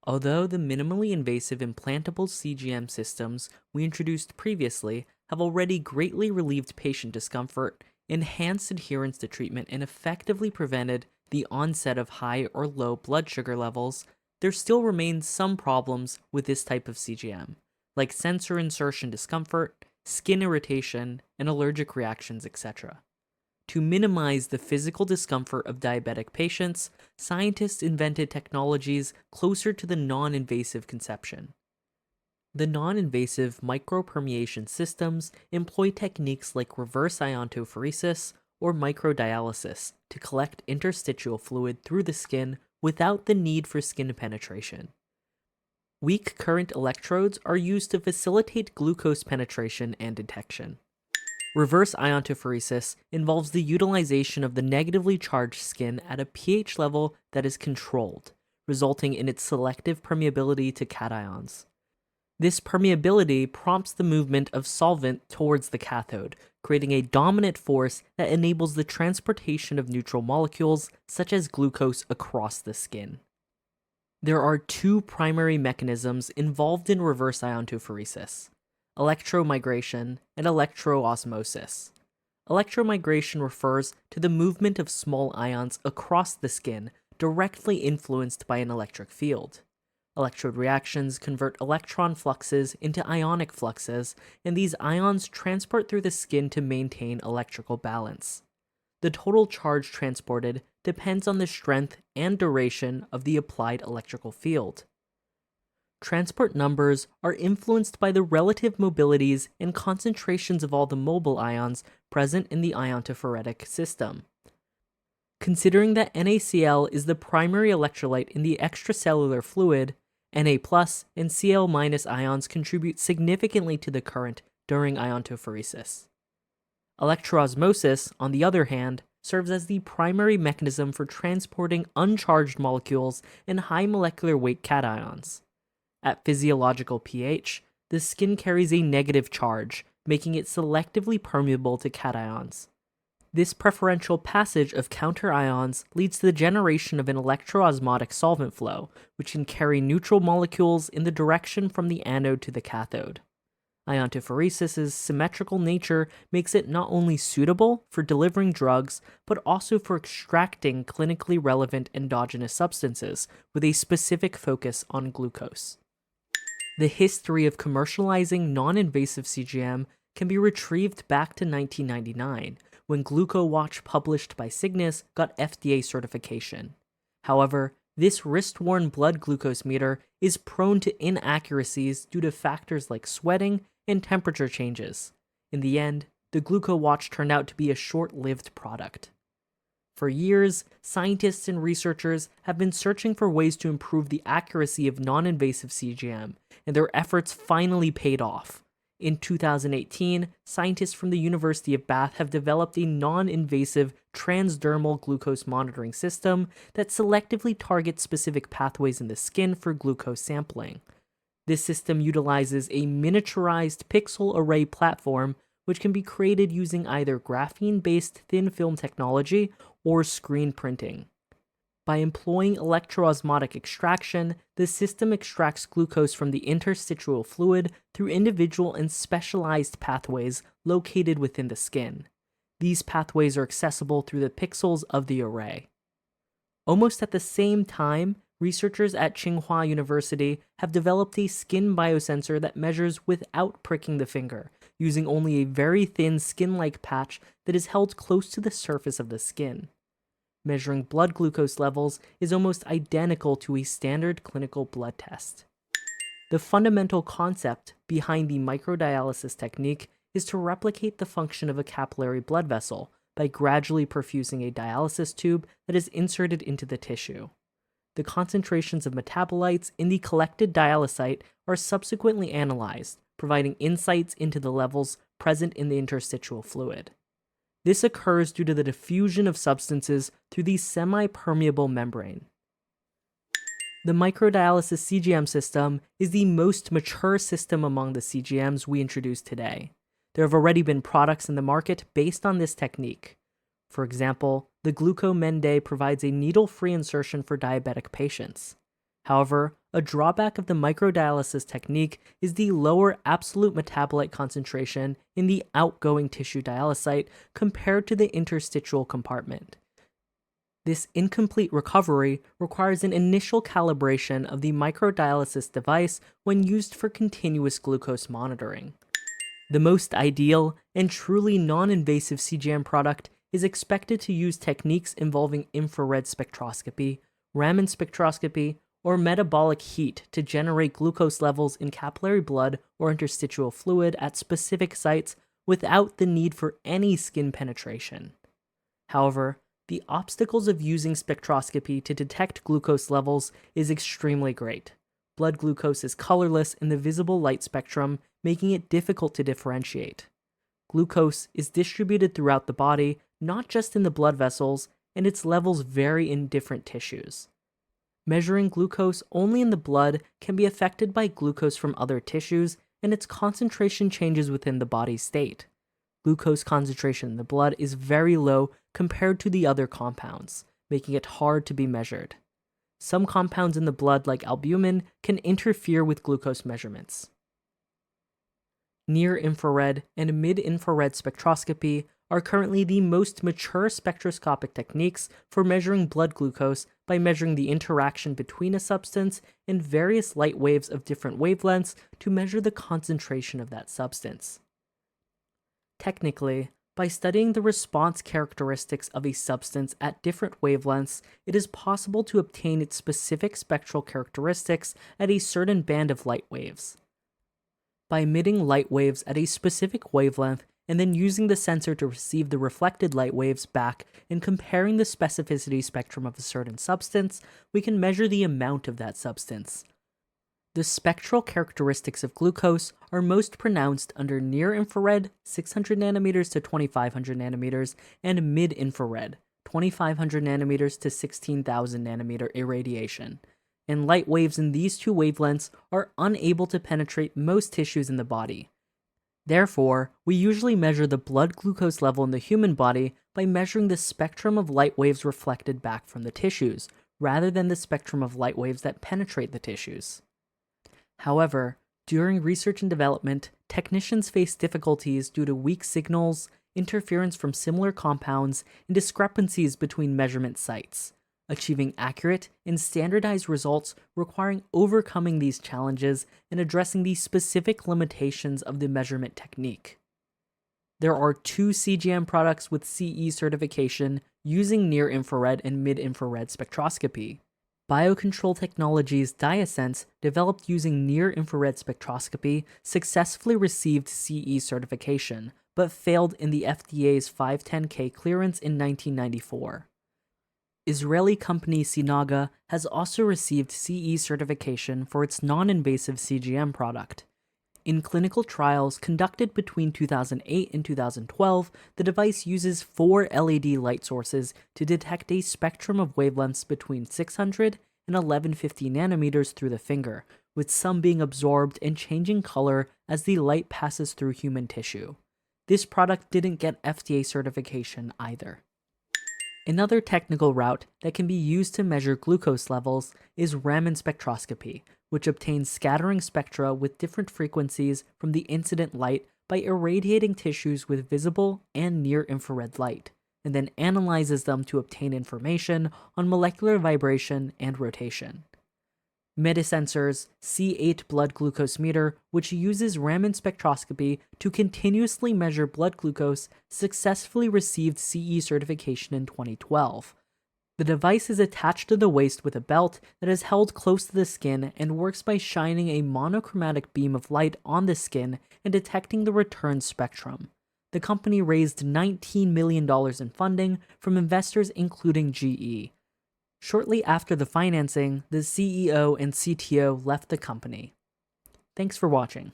Although the minimally invasive implantable CGM systems we introduced previously have already greatly relieved patient discomfort, enhanced adherence to treatment, and effectively prevented the onset of high or low blood sugar levels, there still remains some problems with this type of CGM, like sensor insertion discomfort, skin irritation, and allergic reactions, etc. To minimize the physical discomfort of diabetic patients, scientists invented technologies closer to the non-invasive conception. The non-invasive micropermeation systems employ techniques like reverse iontophoresis or microdialysis to collect interstitial fluid through the skin without the need for skin penetration. Weak current electrodes are used to facilitate glucose penetration and detection. Reverse iontophoresis involves the utilization of the negatively charged skin at a pH level that is controlled, resulting in its selective permeability to cations. This permeability prompts the movement of solvent towards the cathode, creating a dominant force that enables the transportation of neutral molecules such as glucose across the skin. There are two primary mechanisms involved in reverse iontophoresis: electromigration and electroosmosis. Electromigration refers to the movement of small ions across the skin directly influenced by an electric field. Electrode reactions convert electron fluxes into ionic fluxes, and these ions transport through the skin to maintain electrical balance. The total charge transported depends on the strength and duration of the applied electrical field. Transport numbers are influenced by the relative mobilities and concentrations of all the mobile ions present in the iontophoretic system. Considering that NaCl is the primary electrolyte in the extracellular fluid, Na+ and Cl- ions contribute significantly to the current during iontophoresis. Electroosmosis, on the other hand, serves as the primary mechanism for transporting uncharged molecules and high molecular weight cations. At physiological pH, the skin carries a negative charge, making it selectively permeable to cations. This preferential passage of counterions leads to the generation of an electroosmotic solvent flow, which can carry neutral molecules in the direction from the anode to the cathode. Iontophoresis's symmetrical nature makes it not only suitable for delivering drugs, but also for extracting clinically relevant endogenous substances with a specific focus on glucose. The history of commercializing non-invasive CGM can be retrieved back to 1999, when GlucoWatch published by Cygnus got FDA certification. However, this wrist-worn blood glucose meter is prone to inaccuracies due to factors like sweating and temperature changes. In the end, the GlucoWatch turned out to be a short-lived product. For years, scientists and researchers have been searching for ways to improve the accuracy of non-invasive CGM, and their efforts finally paid off. In 2018, scientists from the University of Bath have developed a non-invasive transdermal glucose monitoring system that selectively targets specific pathways in the skin for glucose sampling. This system utilizes a miniaturized pixel array platform which can be created using either graphene-based thin film technology or screen printing. By employing electroosmotic extraction, the system extracts glucose from the interstitial fluid through individual and specialized pathways located within the skin. These pathways are accessible through the pixels of the array. Almost at the same time, researchers at Tsinghua University have developed a skin biosensor that measures without pricking the finger, using only a very thin skin-like patch that is held close to the surface of the skin. Measuring blood glucose levels is almost identical to a standard clinical blood test. The fundamental concept behind the microdialysis technique is to replicate the function of a capillary blood vessel by gradually perfusing a dialysis tube that is inserted into the tissue. The concentrations of metabolites in the collected dialysate are subsequently analyzed, providing insights into the levels present in the interstitial fluid. This occurs due to the diffusion of substances through the semi-permeable membrane. The microdialysis CGM system is the most mature system among the CGMs we introduced today. There have already been products in the market based on this technique. For example, the Glucomende provides a needle-free insertion for diabetic patients. However, a drawback of the microdialysis technique is the lower absolute metabolite concentration in the outgoing tissue dialysate compared to the interstitial compartment. This incomplete recovery requires an initial calibration of the microdialysis device when used for continuous glucose monitoring. The most ideal and truly non-invasive CGM product is expected to use techniques involving infrared spectroscopy, Raman spectroscopy, or metabolic heat to generate glucose levels in capillary blood or interstitial fluid at specific sites without the need for any skin penetration. However, the obstacles of using spectroscopy to detect glucose levels is extremely great. Blood glucose is colorless in the visible light spectrum, making it difficult to differentiate. Glucose is distributed throughout the body, not just in the blood vessels, and its levels vary in different tissues. Measuring glucose only in the blood can be affected by glucose from other tissues, and its concentration changes within the body's state. Glucose concentration in the blood is very low compared to the other compounds, making it hard to be measured. Some compounds in the blood, like albumin, can interfere with glucose measurements. Near-infrared and mid-infrared spectroscopy are currently the most mature spectroscopic techniques for measuring blood glucose by measuring the interaction between a substance and various light waves of different wavelengths to measure the concentration of that substance. Technically, by studying the response characteristics of a substance at different wavelengths, it is possible to obtain its specific spectral characteristics at a certain band of light waves. By emitting light waves at a specific wavelength and then using the sensor to receive the reflected light waves back and comparing the specificity spectrum of a certain substance, we can measure the amount of that substance. The spectral characteristics of glucose are most pronounced under near-infrared 600 nanometers to 2500 nanometers and mid-infrared 2500 nanometers to 16,000 nanometer irradiation, and light waves in these two wavelengths are unable to penetrate most tissues in the body. Therefore, we usually measure the blood glucose level in the human body by measuring the spectrum of light waves reflected back from the tissues, rather than the spectrum of light waves that penetrate the tissues. However, during research and development, technicians face difficulties due to weak signals, interference from similar compounds, and discrepancies between measurement sites. Achieving accurate and standardized results requiring overcoming these challenges and addressing the specific limitations of the measurement technique. There are two CGM products with CE certification using near-infrared and mid-infrared spectroscopy. Biocontrol Technologies Diasense, developed using near-infrared spectroscopy, successfully received CE certification, but failed in the FDA's 510(k) clearance in 1994. Israeli company Sinaga has also received CE certification for its non-invasive CGM product. In clinical trials conducted between 2008 and 2012, the device uses 4 LED light sources to detect a spectrum of wavelengths between 600 and 1150 nanometers through the finger, with some being absorbed and changing color as the light passes through human tissue. This product didn't get FDA certification either. Another technical route that can be used to measure glucose levels is Raman spectroscopy, which obtains scattering spectra with different frequencies from the incident light by irradiating tissues with visible and near-infrared light, and then analyzes them to obtain information on molecular vibration and rotation. Medisensor's C8 blood glucose meter, which uses Raman spectroscopy to continuously measure blood glucose, successfully received CE certification in 2012. The device is attached to the waist with a belt that is held close to the skin and works by shining a monochromatic beam of light on the skin and detecting the return spectrum. The company raised $19 million in funding from investors including GE. Shortly after the financing, the CEO and CTO left the company. Thanks for watching.